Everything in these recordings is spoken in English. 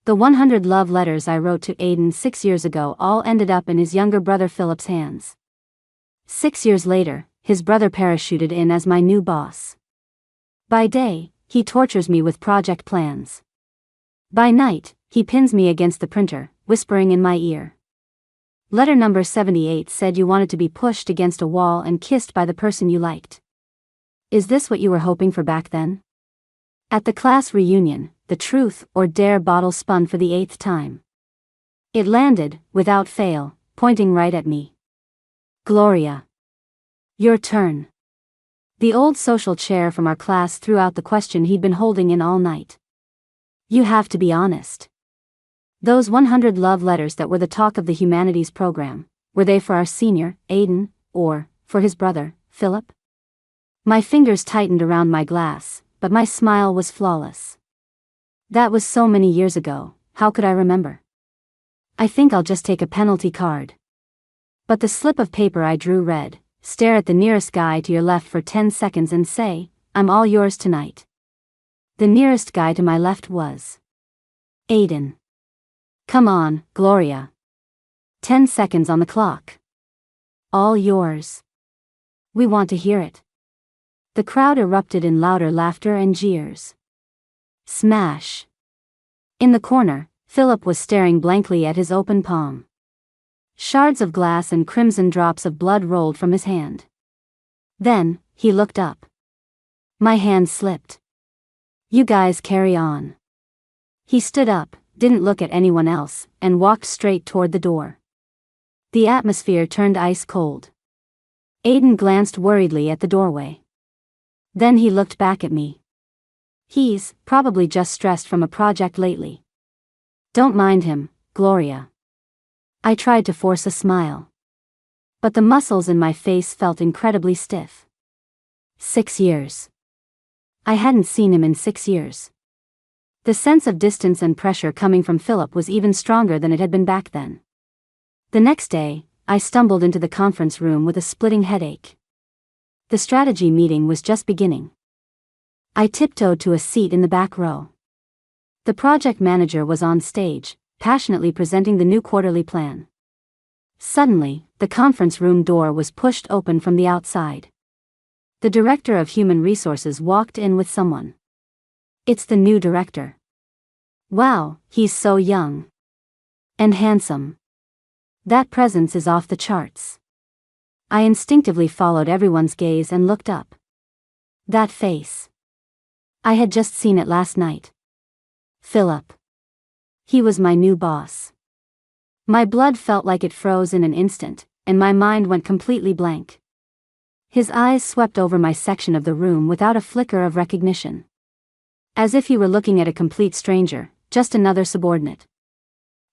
The 100 love letters I wrote to Aiden 6 years ago all ended up in his younger brother Philip's hands. 6 years later, his brother parachuted in as my new boss. By day, he tortures me with project plans. By night, he pins me against the printer, whispering in my ear. Letter number 78 said you wanted to be pushed against a wall and kissed by the person you liked. Is this what you were hoping for back then? At the class reunion, the truth or dare bottle spun for the 8th time. It landed, without fail, pointing right at me. Gloria. Your turn. The old social chair from our class threw out the question he'd been holding in all night. You have to be honest. Those 100 love letters that were the talk of the humanities program, were they for our senior, Aiden, or for his brother, Philip? My fingers tightened around my glass, but my smile was flawless. That was so many years ago, how could I remember? I think I'll just take a penalty card. But the slip of paper I drew read, stare at the nearest guy to your left for 10 seconds and say, I'm all yours tonight. The nearest guy to my left was Aiden. Come on, Gloria. 10 seconds on the clock. All yours. We want to hear it. The crowd erupted in louder laughter and jeers. Smash. In the corner, Philip was staring blankly at his open palm. Shards of glass and crimson drops of blood rolled from his hand. Then, he looked up. My hand slipped. You guys carry on. He stood up, didn't look at anyone else, and walked straight toward the door. The atmosphere turned ice cold. Aiden glanced worriedly at the doorway. Then he looked back at me. He's probably just stressed from a project lately. Don't mind him, Gloria. I tried to force a smile. But the muscles in my face felt incredibly stiff. 6 years. I hadn't seen him in 6 years. The sense of distance and pressure coming from Philip was even stronger than it had been back then. The next day, I stumbled into the conference room with a splitting headache. The strategy meeting was just beginning. I tiptoed to a seat in the back row. The project manager was on stage, passionately presenting the new quarterly plan. Suddenly, the conference room door was pushed open from the outside. The director of human resources walked in with someone. It's the new director. Wow, he's so young. And handsome. That presence is off the charts. I instinctively followed everyone's gaze and looked up. That face. I had just seen it last night. Philip. He was my new boss. My blood felt like it froze in an instant, and my mind went completely blank. His eyes swept over my section of the room without a flicker of recognition. As if he were looking at a complete stranger, just another subordinate.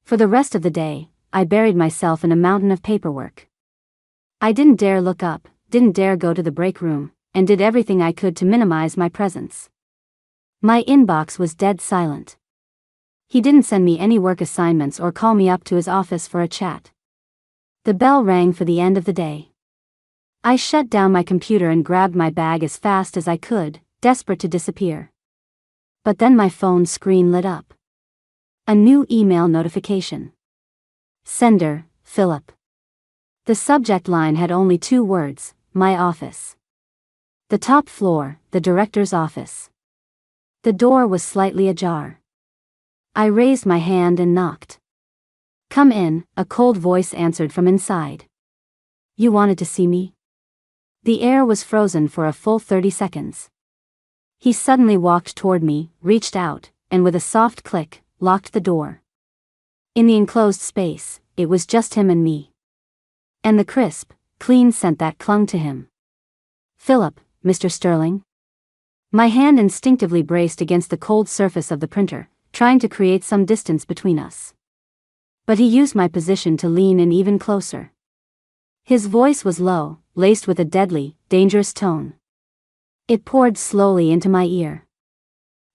For the rest of the day, I buried myself in a mountain of paperwork. I didn't dare look up, didn't dare go to the break room, and did everything I could to minimize my presence. My inbox was dead silent. He didn't send me any work assignments or call me up to his office for a chat. The bell rang for the end of the day. I shut down my computer and grabbed my bag as fast as I could, desperate to disappear. But then my phone screen lit up. A new email notification. Sender, Philip. The subject line had only 2 words, my office. The top floor, the director's office. The door was slightly ajar. I raised my hand and knocked. Come in, a cold voice answered from inside. You wanted to see me? The air was frozen for a full 30 seconds. He suddenly walked toward me, reached out, and with a soft click, locked the door. In the enclosed space, it was just him and me. And the crisp, clean scent that clung to him. Philip, Mr. Sterling? My hand instinctively braced against the cold surface of the printer, trying to create some distance between us. But he used my position to lean in even closer. His voice was low, laced with a deadly, dangerous tone. It poured slowly into my ear.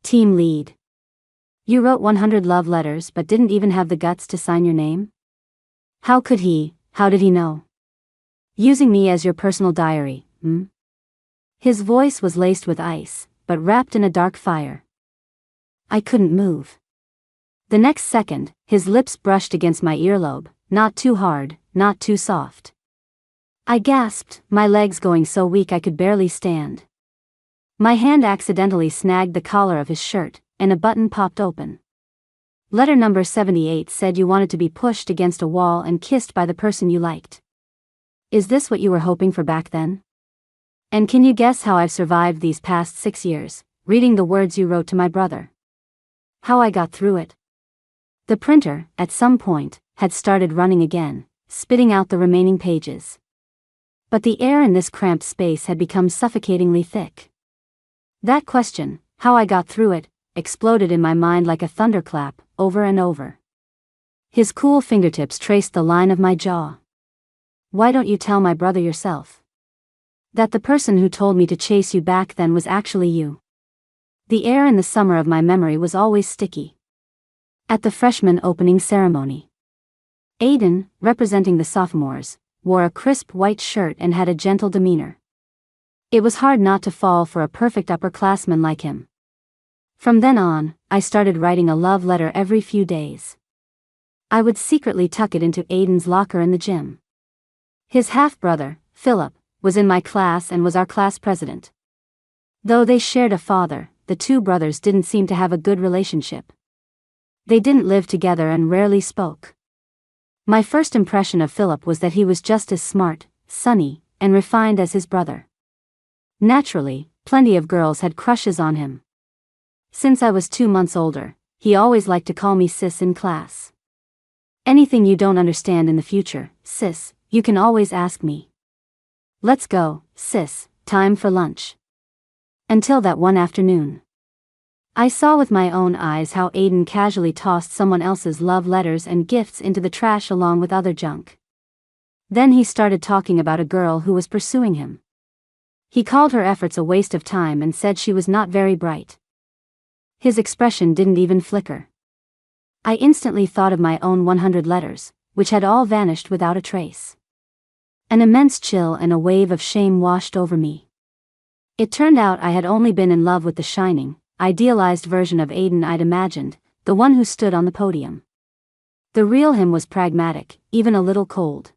Team lead. You wrote 100 love letters but didn't even have the guts to sign your name? How could he, how did he know? Using me as your personal diary, His voice was laced with ice, but wrapped in a dark fire. I couldn't move. The next second, his lips brushed against my earlobe, not too hard, not too soft. I gasped, my legs going so weak I could barely stand. My hand accidentally snagged the collar of his shirt, and a button popped open. Letter number 78 said you wanted to be pushed against a wall and kissed by the person you liked. Is this what you were hoping for back then? And can you guess how I've survived these past 6 years, reading the words you wrote to my brother? How I got through it? The printer, at some point, had started running again, spitting out the remaining pages. But the air in this cramped space had become suffocatingly thick. That question, how I got through it, exploded in my mind like a thunderclap, over and over. His cool fingertips traced the line of my jaw. Why don't you tell my brother yourself? That the person who told me to chase you back then was actually you. The air in the summer of my memory was always sticky. At the freshman opening ceremony, Aiden, representing the sophomores, wore a crisp white shirt and had a gentle demeanor. It was hard not to fall for a perfect upperclassman like him. From then on, I started writing a love letter every few days. I would secretly tuck it into Aiden's locker in the gym. His half-brother, Philip, was in my class and was our class president. Though they shared a father, the two brothers didn't seem to have a good relationship. They didn't live together and rarely spoke. My first impression of Philip was that he was just as smart, sunny, and refined as his brother. Naturally, plenty of girls had crushes on him. Since I was 2 months older, he always liked to call me sis in class. Anything you don't understand in the future, sis, you can always ask me. Let's go, sis, time for lunch. Until that one afternoon, I saw with my own eyes how Aiden casually tossed someone else's love letters and gifts into the trash along with other junk. Then he started talking about a girl who was pursuing him. He called her efforts a waste of time and said she was not very bright. His expression didn't even flicker. I instantly thought of my own 100 letters, which had all vanished without a trace. An immense chill and a wave of shame washed over me. It turned out I had only been in love with the shining, idealized version of Aiden I'd imagined, the one who stood on the podium. The real him was pragmatic, even a little cold.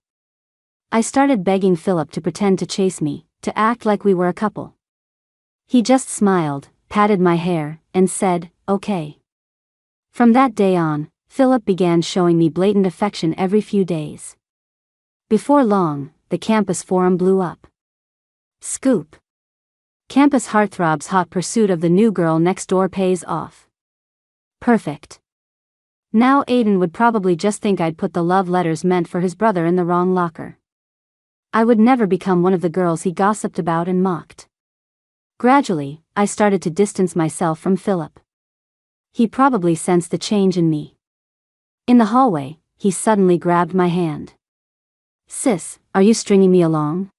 I started begging Philip to pretend to chase me, to act like we were a couple. He just smiled, patted my hair, and said, okay. From that day on, Philip began showing me blatant affection every few days. Before long, the campus forum blew up. Scoop. Campus heartthrob's hot pursuit of the new girl next door pays off. Perfect. Now Aiden would probably just think I'd put the love letters meant for his brother in the wrong locker. I would never become one of the girls he gossiped about and mocked. Gradually, I started to distance myself from Philip. He probably sensed the change in me. In the hallway, he suddenly grabbed my hand. Sis, are you stringing me along?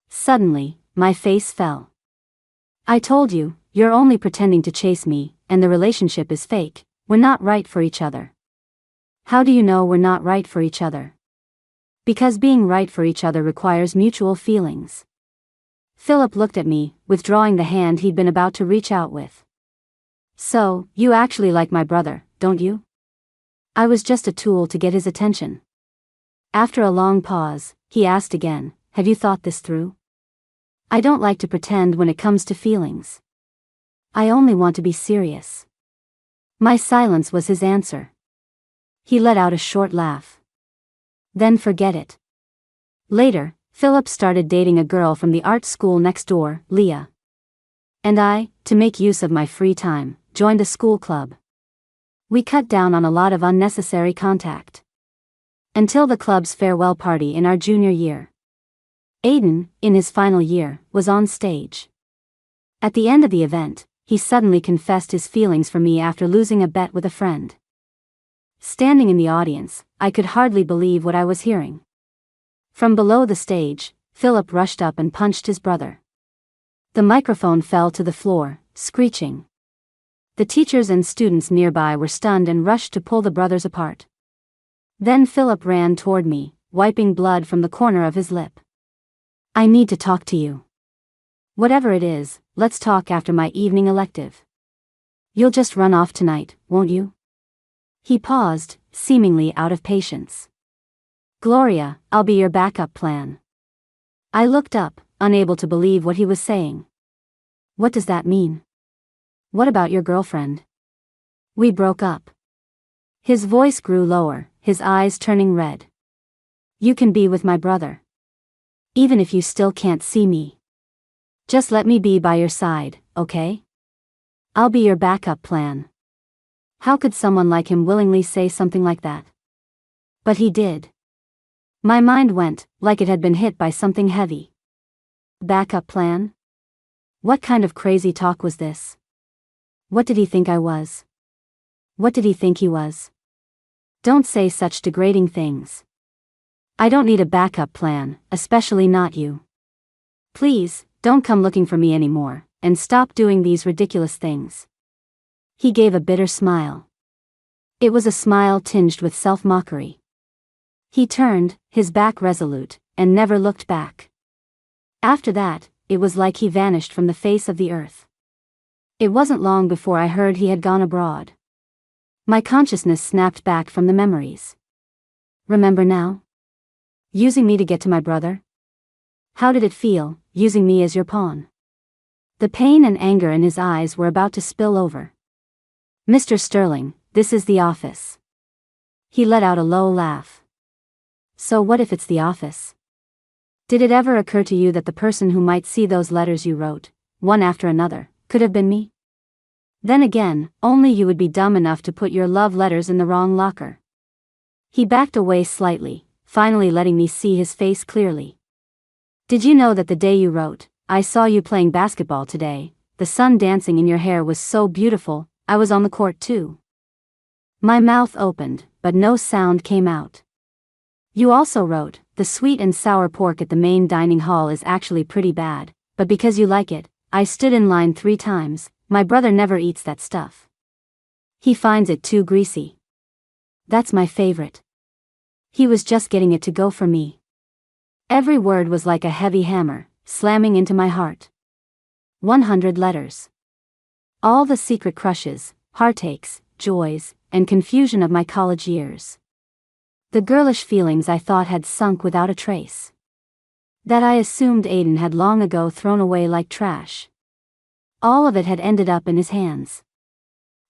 Suddenly, my face fell. I told you, you're only pretending to chase me, and the relationship is fake. We're not right for each other. How do you know we're not right for each other? Because being right for each other requires mutual feelings. Philip looked at me, withdrawing the hand he'd been about to reach out with. So, you actually like my brother, don't you? I was just a tool to get his attention. After a long pause, he asked again, have you thought this through? I don't like to pretend when it comes to feelings. I only want to be serious. My silence was his answer. He let out a short laugh. Then forget it. Later, Philip started dating a girl from the art school next door, Leah. And I, to make use of my free time, joined a school club. We cut down on a lot of unnecessary contact. Until the club's farewell party in our junior year. Aiden, in his final year, was on stage. At the end of the event, he suddenly confessed his feelings for me after losing a bet with a friend. Standing in the audience, I could hardly believe what I was hearing. From below the stage, Philip rushed up and punched his brother. The microphone fell to the floor, screeching. The teachers and students nearby were stunned and rushed to pull the brothers apart. Then Philip ran toward me, wiping blood from the corner of his lip. I need to talk to you. Whatever it is, let's talk after my evening elective. You'll just run off tonight, won't you? He paused, seemingly out of patience. Gloria, I'll be your backup plan. I looked up, unable to believe what he was saying. What does that mean? What about your girlfriend? We broke up. His voice grew lower, his eyes turning red. You can be with my brother. Even if you still can't see me. Just let me be by your side, okay? I'll be your backup plan. How could someone like him willingly say something like that? But he did. My mind went, like it had been hit by something heavy. Backup plan? What kind of crazy talk was this? What did he think I was? What did he think he was? Don't say such degrading things. I don't need a backup plan, especially not you. Please, don't come looking for me anymore, and stop doing these ridiculous things. He gave a bitter smile. It was a smile tinged with self-mockery. He turned, his back resolute, and never looked back. After that, it was like he vanished from the face of the earth. It wasn't long before I heard he had gone abroad. My consciousness snapped back from the memories. Remember now? Using me to get to my brother? How did it feel, using me as your pawn? The pain and anger in his eyes were about to spill over. Mr. Sterling, this is the office. He let out a low laugh. So what if it's the office? Did it ever occur to you that the person who might see those letters you wrote, one after another, could have been me? Then again, only you would be dumb enough to put your love letters in the wrong locker. He backed away slightly, finally letting me see his face clearly. Did you know that the day you wrote, I saw you playing basketball today, the sun dancing in your hair was so beautiful, I was on the court too? My mouth opened, but no sound came out. You also wrote, the sweet and sour pork at the main dining hall is actually pretty bad, but because you like it, I stood in line 3 times, my brother never eats that stuff. He finds it too greasy. That's my favorite. He was just getting it to go for me. Every word was like a heavy hammer, slamming into my heart. 100 letters. All the secret crushes, heartaches, joys, and confusion of my college years. The girlish feelings I thought had sunk without a trace. That I assumed Aiden had long ago thrown away like trash. All of it had ended up in his hands.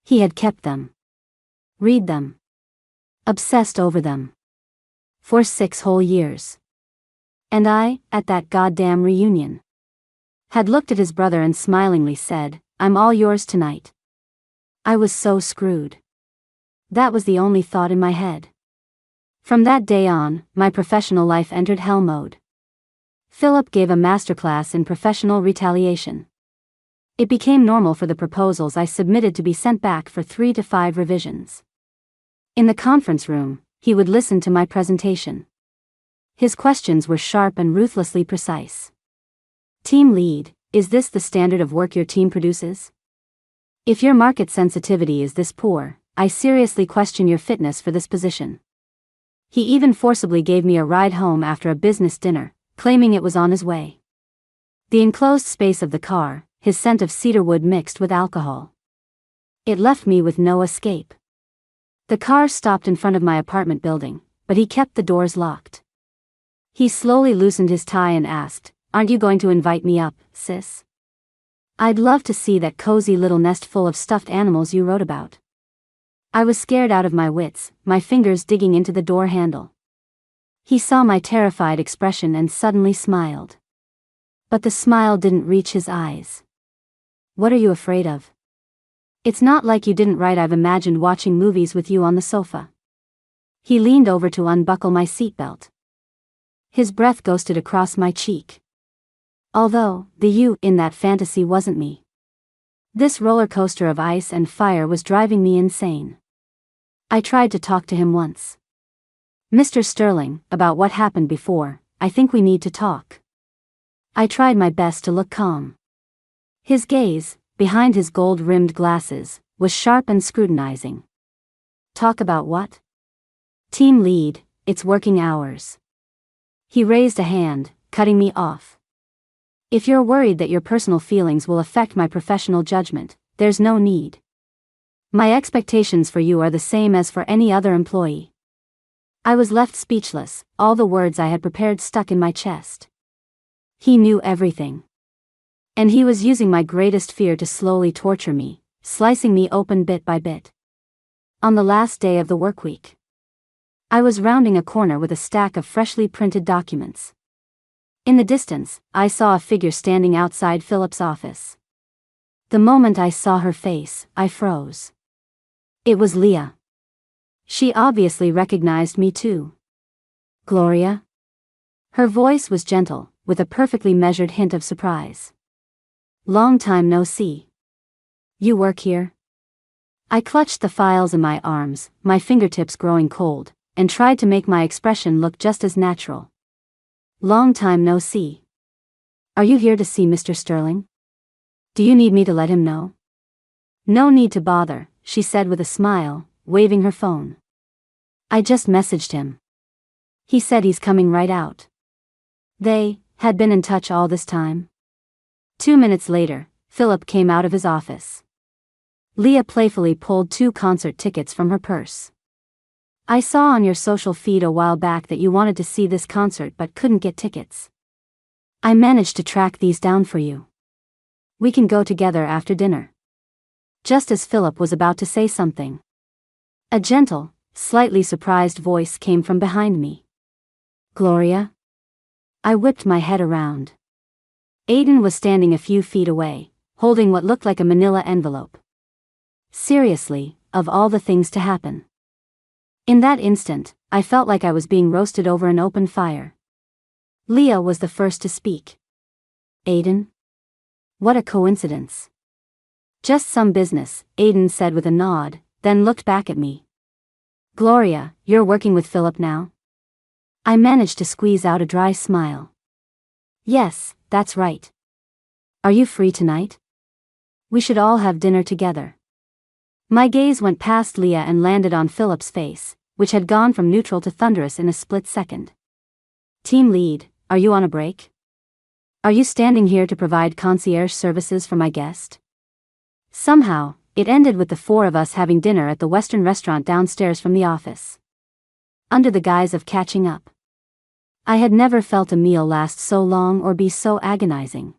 He had kept them. Read them. Obsessed over them. For 6 whole years. And I, at that goddamn reunion, had looked at his brother and smilingly said, I'm all yours tonight. I was so screwed. That was the only thought in my head. From that day on, my professional life entered hell mode. Philip gave a masterclass in professional retaliation. It became normal for the proposals I submitted to be sent back for 3 to 5 revisions. In the conference room, he would listen to my presentation. His questions were sharp and ruthlessly precise. Team lead, is this the standard of work your team produces? If your market sensitivity is this poor, I seriously question your fitness for this position. He even forcibly gave me a ride home after a business dinner, claiming it was on his way. The enclosed space of the car, his scent of cedarwood mixed with alcohol. It left me with no escape. The car stopped in front of my apartment building, but he kept the doors locked. He slowly loosened his tie and asked, aren't you going to invite me up, sis? I'd love to see that cozy little nest full of stuffed animals you wrote about. I was scared out of my wits, my fingers digging into the door handle. He saw my terrified expression and suddenly smiled. But the smile didn't reach his eyes. What are you afraid of? It's not like you didn't write I've imagined watching movies with you on the sofa. He leaned over to unbuckle my seatbelt. His breath ghosted across my cheek. Although, the you in that fantasy wasn't me. This roller coaster of ice and fire was driving me insane. I tried to talk to him once. Mr. Sterling, about what happened before, I think we need to talk. I tried my best to look calm. His gaze, behind his gold-rimmed glasses, was sharp and scrutinizing. Talk about what? Team lead, it's working hours. He raised a hand, cutting me off. If you're worried that your personal feelings will affect my professional judgment, there's no need. My expectations for you are the same as for any other employee. I was left speechless, all the words I had prepared stuck in my chest. He knew everything. And he was using my greatest fear to slowly torture me, slicing me open bit by bit. On the last day of the workweek, I was rounding a corner with a stack of freshly printed documents. In the distance, I saw a figure standing outside Philip's office. The moment I saw her face, I froze. It was Leah. She obviously recognized me too. Gloria? Her voice was gentle, with a perfectly measured hint of surprise. Long time no see. You work here? I clutched the files in my arms, my fingertips growing cold, and tried to make my expression look just as natural. Long time no see. Are you here to see Mr. Sterling? Do you need me to let him know? No need to bother, she said with a smile, waving her phone. I just messaged him. He said he's coming right out. They had been in touch all this time. 2 minutes later, Philip came out of his office. Leah playfully pulled 2 concert tickets from her purse. I saw on your social feed a while back that you wanted to see this concert but couldn't get tickets. I managed to track these down for you. We can go together after dinner. Just as Philip was about to say something, a gentle, slightly surprised voice came from behind me. Gloria? I whipped my head around. Aiden was standing a few feet away, holding what looked like a manila envelope. Seriously, of all the things to happen. In that instant, I felt like I was being roasted over an open fire. Leah was the first to speak. Aiden? What a coincidence. Just some business, Aiden said with a nod, then looked back at me. Gloria, you're working with Philip now? I managed to squeeze out a dry smile. Yes, that's right. Are you free tonight? We should all have dinner together. My gaze went past Leah and landed on Philip's face, which had gone from neutral to thunderous in a split second. Team lead, are you on a break? Are you standing here to provide concierge services for my guest? Somehow, it ended with the 4 of us having dinner at the Western restaurant downstairs from the office. Under the guise of catching up. I had never felt a meal last so long or be so agonizing.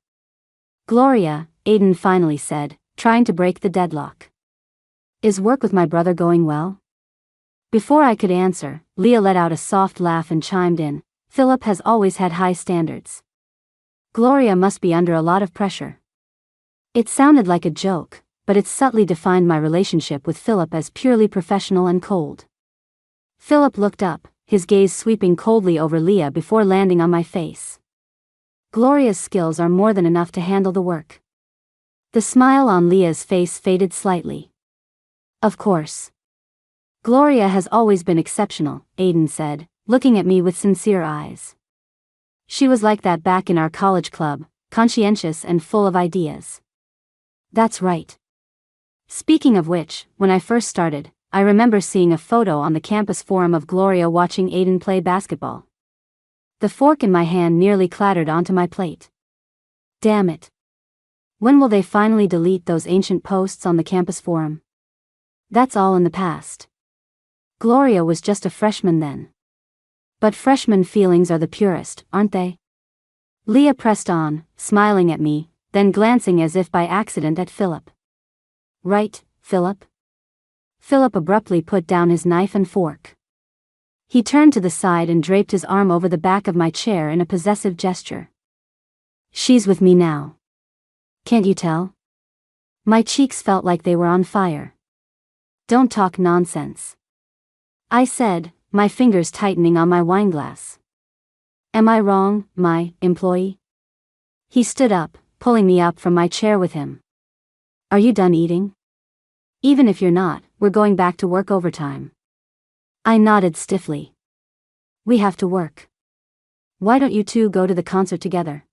Gloria, Aiden finally said, trying to break the deadlock. Is work with my brother going well? Before I could answer, Leah let out a soft laugh and chimed in, Philip has always had high standards. Gloria must be under a lot of pressure. It sounded like a joke, but it subtly defined my relationship with Philip as purely professional and cold. Philip looked up, his gaze sweeping coldly over Leah before landing on my face. Gloria's skills are more than enough to handle the work. The smile on Leah's face faded slightly. Of course. Gloria has always been exceptional, Aiden said, looking at me with sincere eyes. She was like that back in our college club, conscientious and full of ideas. That's right. Speaking of which, when I first started, I remember seeing a photo on the campus forum of Gloria watching Aiden play basketball. The fork in my hand nearly clattered onto my plate. Damn it. When will they finally delete those ancient posts on the campus forum? That's all in the past. Gloria was just a freshman then. But freshman feelings are the purest, aren't they? Leah pressed on, smiling at me, then glancing as if by accident at Philip. Right, Philip? Philip abruptly put down his knife and fork. He turned to the side and draped his arm over the back of my chair in a possessive gesture. She's with me now. Can't you tell? My cheeks felt like they were on fire. Don't talk nonsense. I said, my fingers tightening on my wineglass. Am I wrong, my employee? He stood up, pulling me up from my chair with him. Are you done eating? Even if you're not, we're going back to work overtime. I nodded stiffly. We have to work. Why don't you two go to the concert together?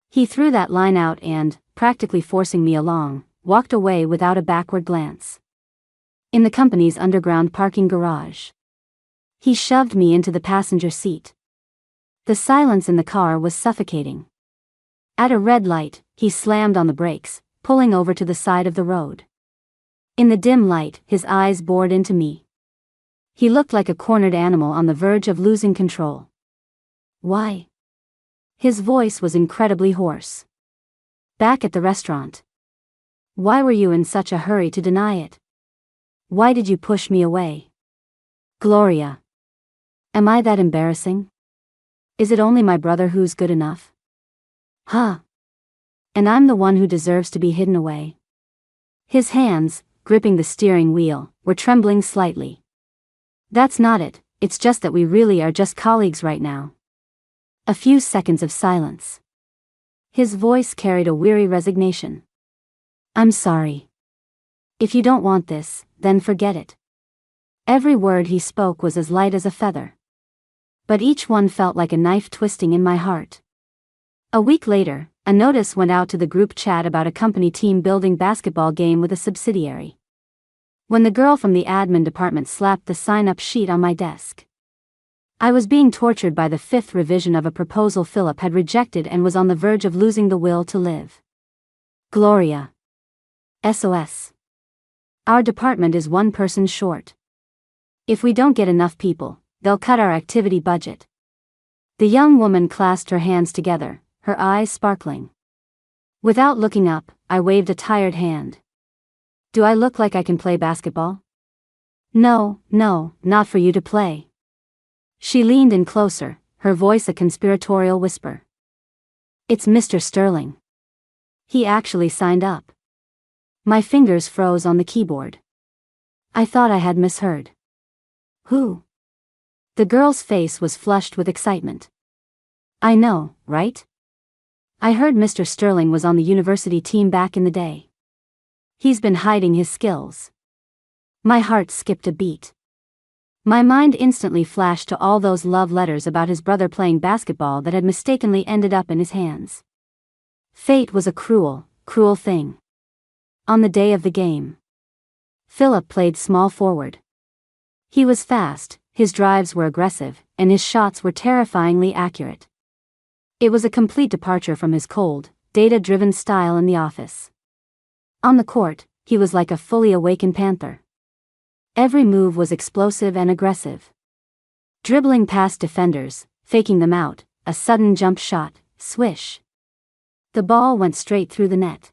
He threw that line out and, practically forcing me along, walked away without a backward glance. In the company's underground parking garage. He shoved me into the passenger seat. The silence in the car was suffocating. At a red light, he slammed on the brakes, pulling over to the side of the road. In the dim light, his eyes bored into me. He looked like a cornered animal on the verge of losing control. Why? His voice was incredibly hoarse. Back at the restaurant. Why were you in such a hurry to deny it? Why did you push me away? Gloria. Am I that embarrassing? Is it only my brother who's good enough? Huh. And I'm the one who deserves to be hidden away. His hands, gripping the steering wheel, were trembling slightly. That's not it, it's just that we really are just colleagues right now. A few seconds of silence. His voice carried a weary resignation. I'm sorry. If you don't want this, then forget it. Every word he spoke was as light as a feather. But each one felt like a knife twisting in my heart. A week later, a notice went out to the group chat about a company team building basketball game with a subsidiary. When the girl from the admin department slapped the sign-up sheet on my desk, I was being tortured by the 5th revision of a proposal Philip had rejected and was on the verge of losing the will to live. Gloria. SOS. Our department is one person short. If we don't get enough people, they'll cut our activity budget. The young woman clasped her hands together, her eyes sparkling. Without looking up, I waved a tired hand. Do I look like I can play basketball? No, not for you to play. She leaned in closer, her voice a conspiratorial whisper. It's Mr. Sterling. He actually signed up. My fingers froze on the keyboard. I thought I had misheard. Who? The girl's face was flushed with excitement. I know, right? I heard Mr. Sterling was on the university team back in the day. He's been hiding his skills. My heart skipped a beat. My mind instantly flashed to all those love letters about his brother playing basketball that had mistakenly ended up in his hands. Fate was a cruel, cruel thing. On the day of the game, Philip played small forward. He was fast, his drives were aggressive, and his shots were terrifyingly accurate. It was a complete departure from his cold, data-driven style in the office. On the court, he was like a fully awakened panther. Every move was explosive and aggressive. Dribbling past defenders, faking them out, a sudden jump shot, swish. The ball went straight through the net.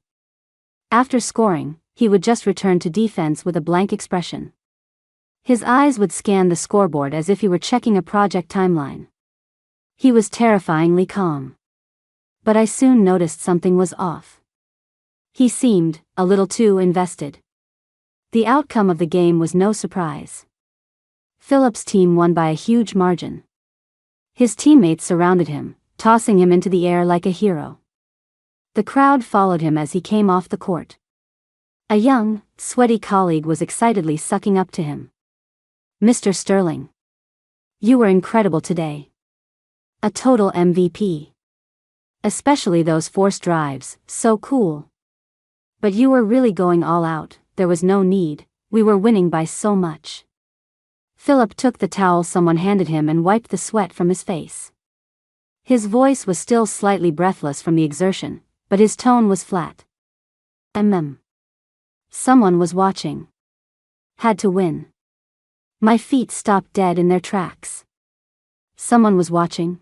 After scoring, he would just return to defense with a blank expression. His eyes would scan the scoreboard as if he were checking a project timeline. He was terrifyingly calm. But I soon noticed something was off. He seemed a little too invested. The outcome of the game was no surprise. Philip's team won by a huge margin. His teammates surrounded him, tossing him into the air like a hero. The crowd followed him as he came off the court. A young, sweaty colleague was excitedly sucking up to him. Mr. Sterling. You were incredible today. A total MVP. Especially those forced drives, so cool. But you were really going all out. There was no need, we were winning by so much. Philip took the towel someone handed him and wiped the sweat from his face. His voice was still slightly breathless from the exertion, but his tone was flat. Someone was watching. Had to win. My feet stopped dead in their tracks. Someone was watching?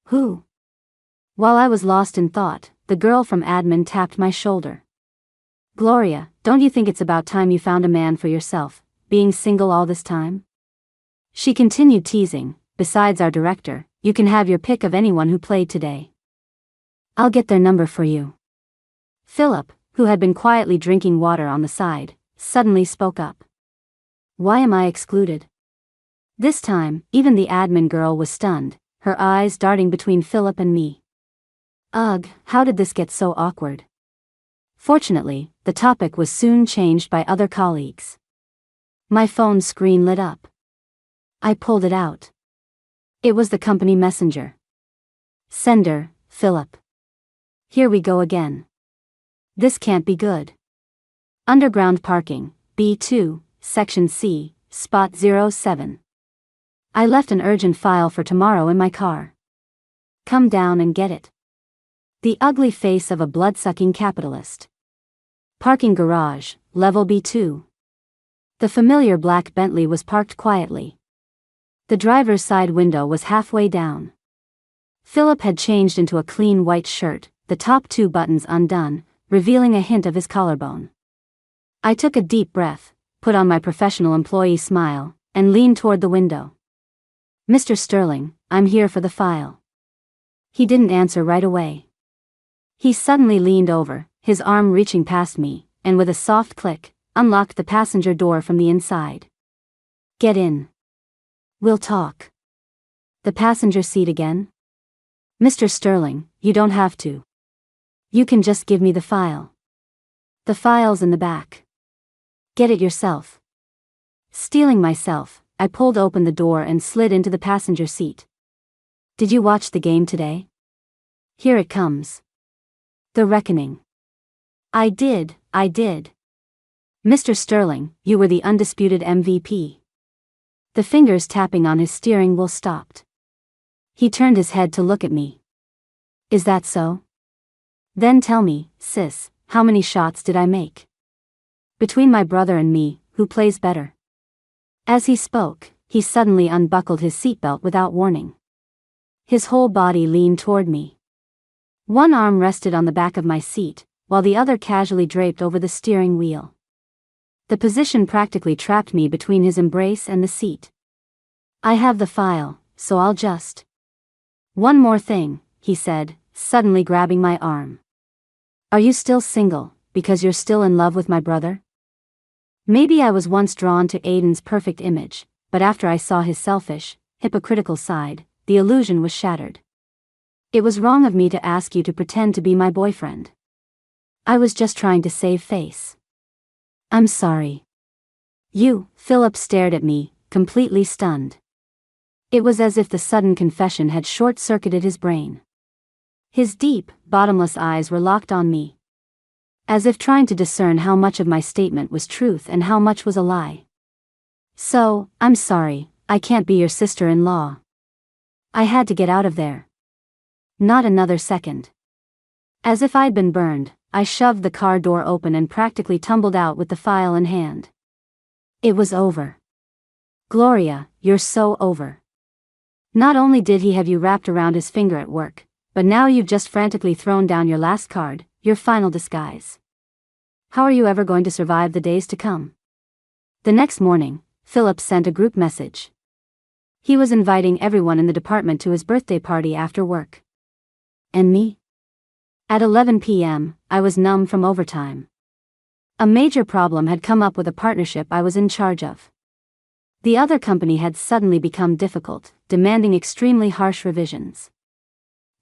Who? While I was lost in thought, the girl from admin tapped my shoulder. Gloria, don't you think it's about time you found a man for yourself, being single all this time? She continued teasing, besides our director, you can have your pick of anyone who played today. I'll get their number for you. Philip, who had been quietly drinking water on the side, suddenly spoke up. Why am I excluded? This time, even the admin girl was stunned, her eyes darting between Philip and me. Ugh, how did this get so awkward? Fortunately, the topic was soon changed by other colleagues. My phone screen lit up. I pulled it out. It was the company messenger. Sender, Philip. Here we go again. This can't be good. Underground parking, B2, Section C, Spot 07. I left an urgent file for tomorrow in my car. Come down and get it. The ugly face of a blood-sucking capitalist. Parking garage, level B2. The familiar black Bentley was parked quietly. The driver's side window was halfway down. Philip had changed into a clean white shirt, the top 2 buttons undone, revealing a hint of his collarbone. I took a deep breath, put on my professional employee smile, and leaned toward the window. "Mr. Sterling, I'm here for the file." He didn't answer right away. He suddenly leaned over, his arm reaching past me, and with a soft click, unlocked the passenger door from the inside. "Get in. We'll talk." "The passenger seat again?" "Mr. Sterling, you don't have to. You can just give me the file." "The file's in the back. Get it yourself." Steeling myself, I pulled open the door and slid into the passenger seat. "Did you watch the game today? Here it comes. The reckoning." I did. "Mr. Sterling, you were the undisputed MVP." The fingers tapping on his steering wheel stopped. He turned his head to look at me. "Is that so? Then tell me, sis, how many shots did I make? Between my brother and me, who plays better?" As he spoke, he suddenly unbuckled his seatbelt without warning. His whole body leaned toward me. One arm rested on the back of my seat, while the other casually draped over the steering wheel. The position practically trapped me between his embrace and the seat. "I have the file, so I'll just..." "One more thing," he said, suddenly grabbing my arm. "Are you still single, because you're still in love with my brother?" Maybe I was once drawn to Aiden's perfect image, but after I saw his selfish, hypocritical side, the illusion was shattered. "It was wrong of me to ask you to pretend to be my boyfriend. I was just trying to save face." "I'm sorry." "You..." Philip stared at me, completely stunned. It was as if the sudden confession had short-circuited his brain. His deep, bottomless eyes were locked on me, as if trying to discern how much of my statement was truth and how much was a lie. "So, I'm sorry, I can't be your sister-in-law. I had to get out of there." Not another second. As if I'd been burned, I shoved the car door open and practically tumbled out with the file in hand. It was over. "Gloria, you're so over. Not only did he have you wrapped around his finger at work, but now you've just frantically thrown down your last card, your final disguise. How are you ever going to survive the days to come?" The next morning, Philip sent a group message. He was inviting everyone in the department to his birthday party after work. And me? At 11 p.m., I was numb from overtime. A major problem had come up with a partnership I was in charge of. The other company had suddenly become difficult, demanding extremely harsh revisions.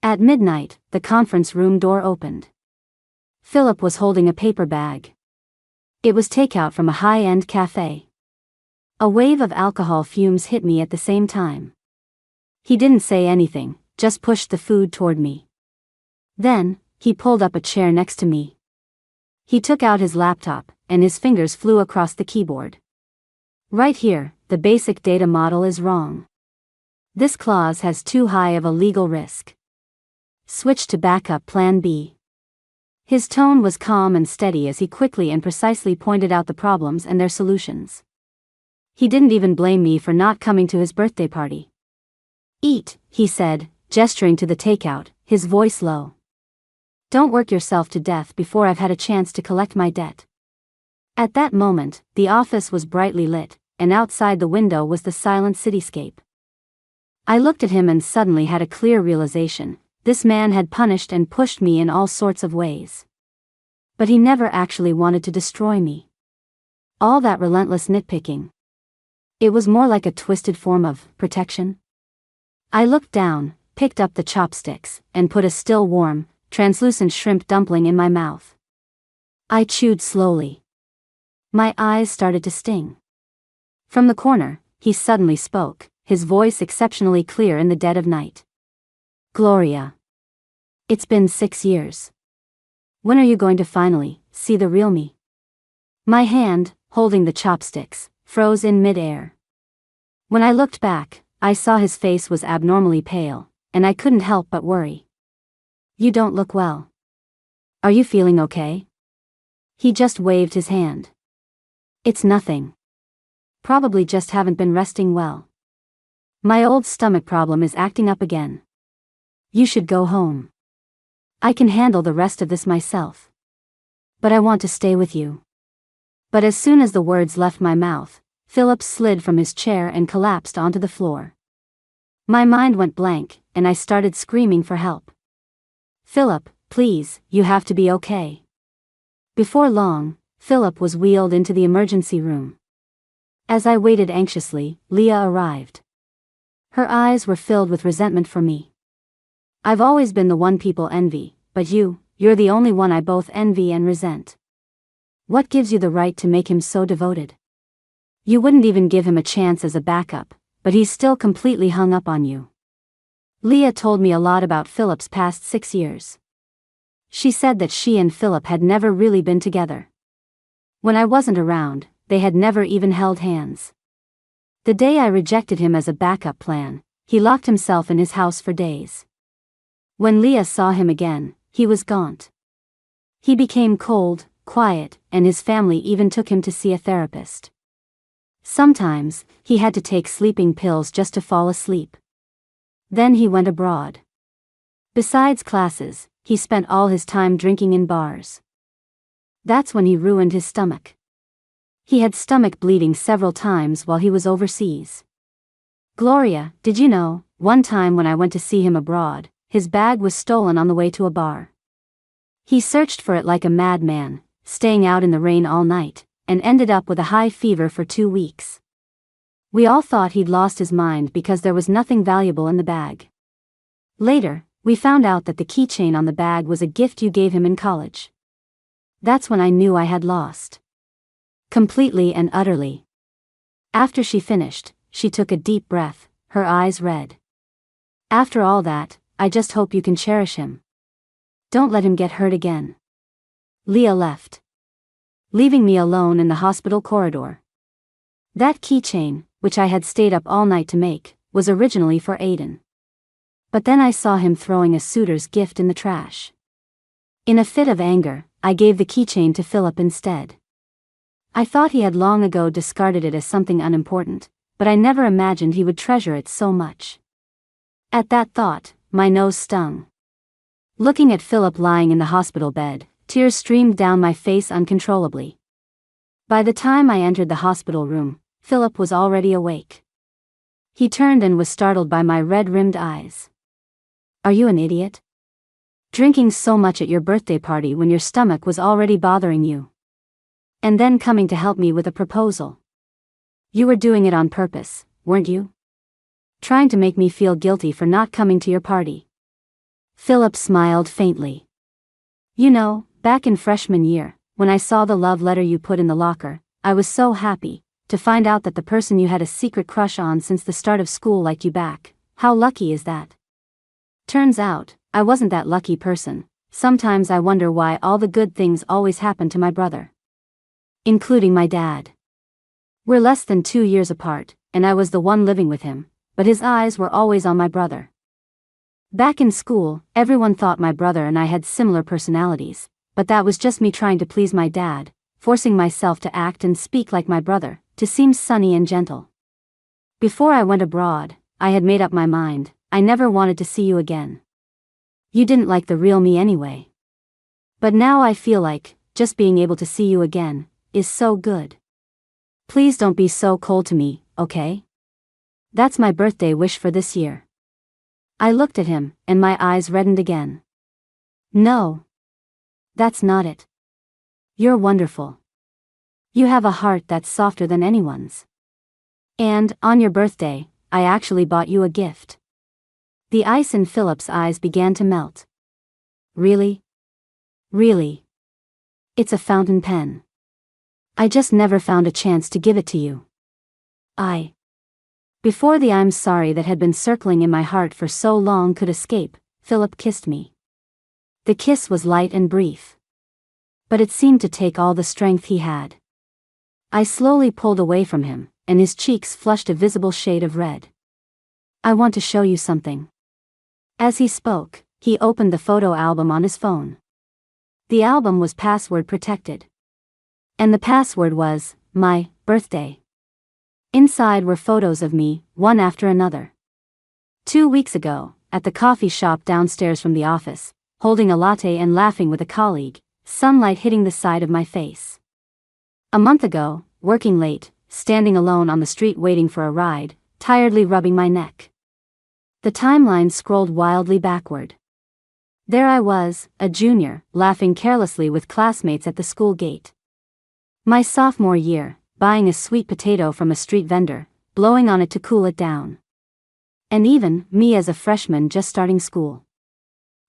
At midnight, the conference room door opened. Philip was holding a paper bag. It was takeout from a high-end cafe. A wave of alcohol fumes hit me at the same time. He didn't say anything, just pushed the food toward me. Then, he pulled up a chair next to me. He took out his laptop, and his fingers flew across the keyboard. "Right here, the basic data model is wrong. This clause has too high of a legal risk. Switch to backup plan B." His tone was calm and steady as he quickly and precisely pointed out the problems and their solutions. He didn't even blame me for not coming to his birthday party. "Eat," he said, gesturing to the takeout, his voice low. "Don't work yourself to death before I've had a chance to collect my debt." At that moment, the office was brightly lit, and outside the window was the silent cityscape. I looked at him and suddenly had a clear realization: this man had punished and pushed me in all sorts of ways. But he never actually wanted to destroy me. All that relentless nitpicking. It was more like a twisted form of protection. I looked down, picked up the chopsticks, and put a still warm, translucent shrimp dumpling in my mouth. I chewed slowly. My eyes started to sting. From the corner, he suddenly spoke, his voice exceptionally clear in the dead of night. "Gloria. It's been 6 years. When are you going to finally see the real me?" My hand, holding the chopsticks, froze in mid-air. When I looked back, I saw his face was abnormally pale, and I couldn't help but worry. "You don't look well. Are you feeling okay?" He just waved his hand. It's nothing. Probably just haven't been resting well. My old stomach problem is acting up again. You should go home. I can handle the rest of this myself. But I want to stay with you. But as soon as the words left my mouth, Philip slid from his chair and collapsed onto the floor. My mind went blank, and I started screaming for help. Philip, please, you have to be okay. Before long, Philip was wheeled into the emergency room. As I waited anxiously, Leah arrived. Her eyes were filled with resentment for me. I've always been the one people envy, but you're the only one I both envy and resent. What gives you the right to make him so devoted? You wouldn't even give him a chance as a backup, but he's still completely hung up on you. Leah told me a lot about Philip's past 6 years. She said that she and Philip had never really been together. When I wasn't around, they had never even held hands. The day I rejected him as a backup plan, he locked himself in his house for days. When Leah saw him again, he was gaunt. He became cold, quiet, and his family even took him to see a therapist. Sometimes, he had to take sleeping pills just to fall asleep. Then he went abroad. Besides classes, he spent all his time drinking in bars. That's when he ruined his stomach. He had stomach bleeding several times while he was overseas. Gloria, did you know, one time when I went to see him abroad, his bag was stolen on the way to a bar. He searched for it like a madman, staying out in the rain all night, and ended up with a high fever for 2 weeks. We all thought he'd lost his mind because there was nothing valuable in the bag. Later, we found out that the keychain on the bag was a gift you gave him in college. That's when I knew I had lost. Completely and utterly. After she finished, she took a deep breath, her eyes red. After all that, I just hope you can cherish him. Don't let him get hurt again. Leah left, leaving me alone in the hospital corridor. That keychain, which I had stayed up all night to make, was originally for Aiden. But then I saw him throwing a suitor's gift in the trash. In a fit of anger, I gave the keychain to Philip instead. I thought he had long ago discarded it as something unimportant, but I never imagined he would treasure it so much. At that thought, my nose stung. Looking at Philip lying in the hospital bed, tears streamed down my face uncontrollably. By the time I entered the hospital room, Philip was already awake. He turned and was startled by my red-rimmed eyes. Are you an idiot? Drinking so much at your birthday party when your stomach was already bothering you. And then coming to help me with a proposal. You were doing it on purpose, weren't you? Trying to make me feel guilty for not coming to your party. Philip smiled faintly. You know, back in freshman year, when I saw the love letter you put in the locker, I was so happy to find out that the person you had a secret crush on since the start of school liked you back. How lucky is that? Turns out, I wasn't that lucky person. Sometimes I wonder why all the good things always happen to my brother. Including my dad. We're less than 2 years apart, and I was the one living with him, but his eyes were always on my brother. Back in school, everyone thought my brother and I had similar personalities, but that was just me trying to please my dad, forcing myself to act and speak like my brother, to seem sunny and gentle. Before I went abroad, I had made up my mind, I never wanted to see you again. You didn't like the real me anyway. But now I feel like, just being able to see you again, is so good. Please don't be so cold to me, okay? That's my birthday wish for this year. I looked at him, and my eyes reddened again. No. That's not it. You're wonderful. You have a heart that's softer than anyone's. And, on your birthday, I actually bought you a gift. The ice in Philip's eyes began to melt. Really? Really? It's a fountain pen. I just never found a chance to give it to you. Before the I'm sorry that had been circling in my heart for so long could escape, Philip kissed me. The kiss was light and brief. But it seemed to take all the strength he had. I slowly pulled away from him, and his cheeks flushed a visible shade of red. I want to show you something. As he spoke, he opened the photo album on his phone. The album was password protected, And the password was, my birthday. Inside were photos of me, one after another. 2 weeks ago, at the coffee shop downstairs from the office, holding a latte and laughing with a colleague, sunlight hitting the side of my face. A month ago, working late, standing alone on the street waiting for a ride, tiredly rubbing my neck. The timeline scrolled wildly backward. There I was, a junior, laughing carelessly with classmates at the school gate. My sophomore year, buying a sweet potato from a street vendor, blowing on it to cool it down. And even me as a freshman just starting school.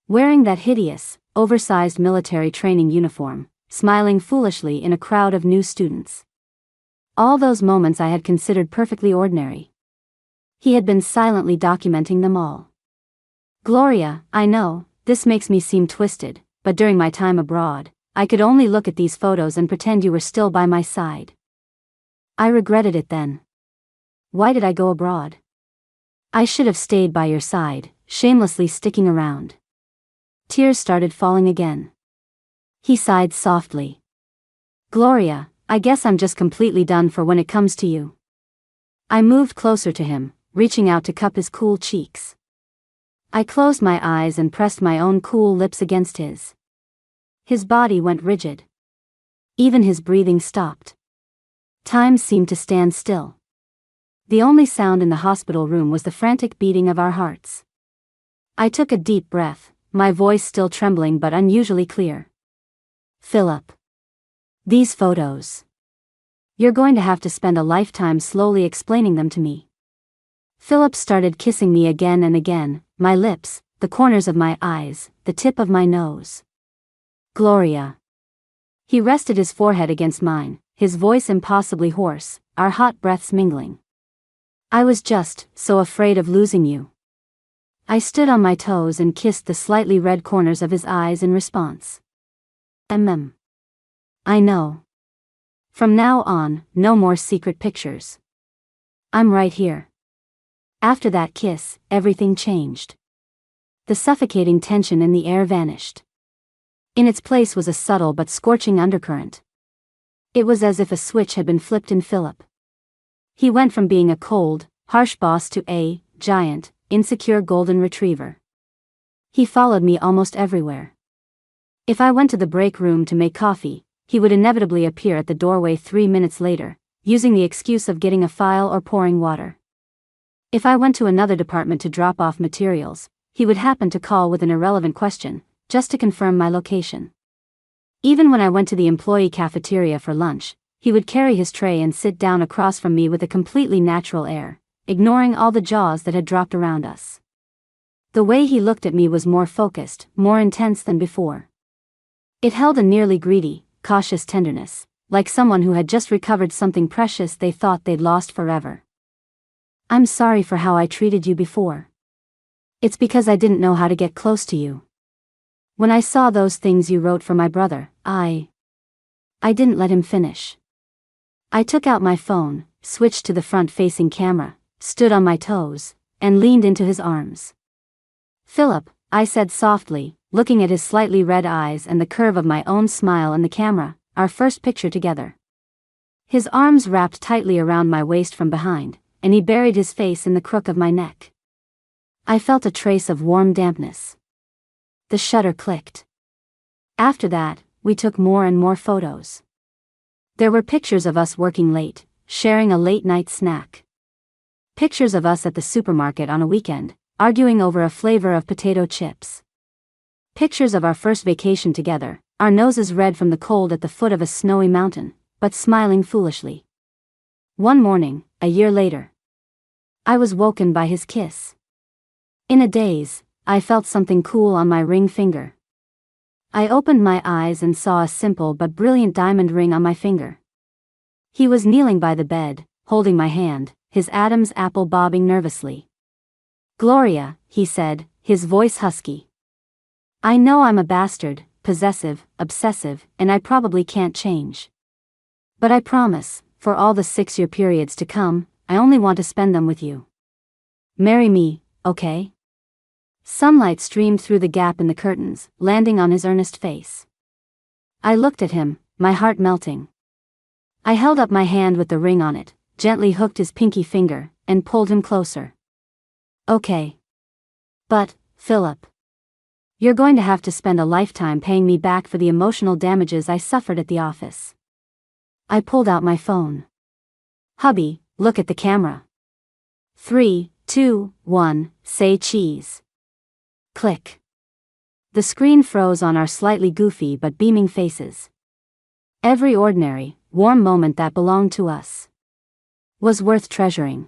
Wearing that hideous, oversized military training uniform, smiling foolishly in a crowd of new students. All those moments I had considered perfectly ordinary. He had been silently documenting them all. Gloria, I know, this makes me seem twisted, but during my time abroad, I could only look at these photos and pretend you were still by my side. I regretted it then. Why did I go abroad? I should have stayed by your side, shamelessly sticking around. Tears started falling again. He sighed softly. Gloria, I guess I'm just completely done for when it comes to you. I moved closer to him, reaching out to cup his cool cheeks. I closed my eyes and pressed my own cool lips against his. His body went rigid. Even his breathing stopped. Time seemed to stand still. The only sound in the hospital room was the frantic beating of our hearts. I took a deep breath, my voice still trembling but unusually clear. Philip. These photos. You're going to have to spend a lifetime slowly explaining them to me. Philip started kissing me again and again, my lips, the corners of my eyes, the tip of my nose. Gloria. He rested his forehead against mine, his voice impossibly hoarse, our hot breaths mingling. I was just so afraid of losing you. I stood on my toes and kissed the slightly red corners of his eyes in response. I know. From now on, no more secret pictures. I'm right here. After that kiss, everything changed. The suffocating tension in the air vanished. In its place was a subtle but scorching undercurrent. It was as if a switch had been flipped in Philip. He went from being a cold, harsh boss to a giant, insecure golden retriever. He followed me almost everywhere. If I went to the break room to make coffee, he would inevitably appear at the doorway 3 minutes later, using the excuse of getting a file or pouring water. If I went to another department to drop off materials, he would happen to call with an irrelevant question, just to confirm my location. Even when I went to the employee cafeteria for lunch, he would carry his tray and sit down across from me with a completely natural air, ignoring all the jaws that had dropped around us. The way he looked at me was more focused, more intense than before. It held a nearly greedy, cautious tenderness, like someone who had just recovered something precious they thought they'd lost forever. I'm sorry for how I treated you before. It's because I didn't know how to get close to you. When I saw those things you wrote for my brother, I didn't let him finish. I took out my phone, switched to the front-facing camera, stood on my toes, and leaned into his arms. Philip, I said softly, looking at his slightly red eyes and the curve of my own smile in the camera, our first picture together. His arms wrapped tightly around my waist from behind, and he buried his face in the crook of my neck. I felt a trace of warm dampness. The shutter clicked. After that, we took more and more photos. There were pictures of us working late, sharing a late-night snack. Pictures of us at the supermarket on a weekend, arguing over a flavor of potato chips. Pictures of our first vacation together, our noses red from the cold at the foot of a snowy mountain, but smiling foolishly. One morning, a year later, I was woken by his kiss. In a daze, I felt something cool on my ring finger. I opened my eyes and saw a simple but brilliant diamond ring on my finger. He was kneeling by the bed, holding my hand, his Adam's apple bobbing nervously. Gloria, he said, his voice husky. I know I'm a bastard, possessive, obsessive, and I probably can't change. But I promise, for all the 6-year periods to come, I only want to spend them with you. Marry me, okay? Sunlight streamed through the gap in the curtains, landing on his earnest face. I looked at him, my heart melting. I held up my hand with the ring on it, gently hooked his pinky finger, and pulled him closer. Okay. But, Philip. You're going to have to spend a lifetime paying me back for the emotional damages I suffered at the office. I pulled out my phone. Hubby, look at the camera. 3, 2, 1, say cheese. Click. The screen froze on our slightly goofy but beaming faces. Every ordinary, warm moment that belonged to us was worth treasuring.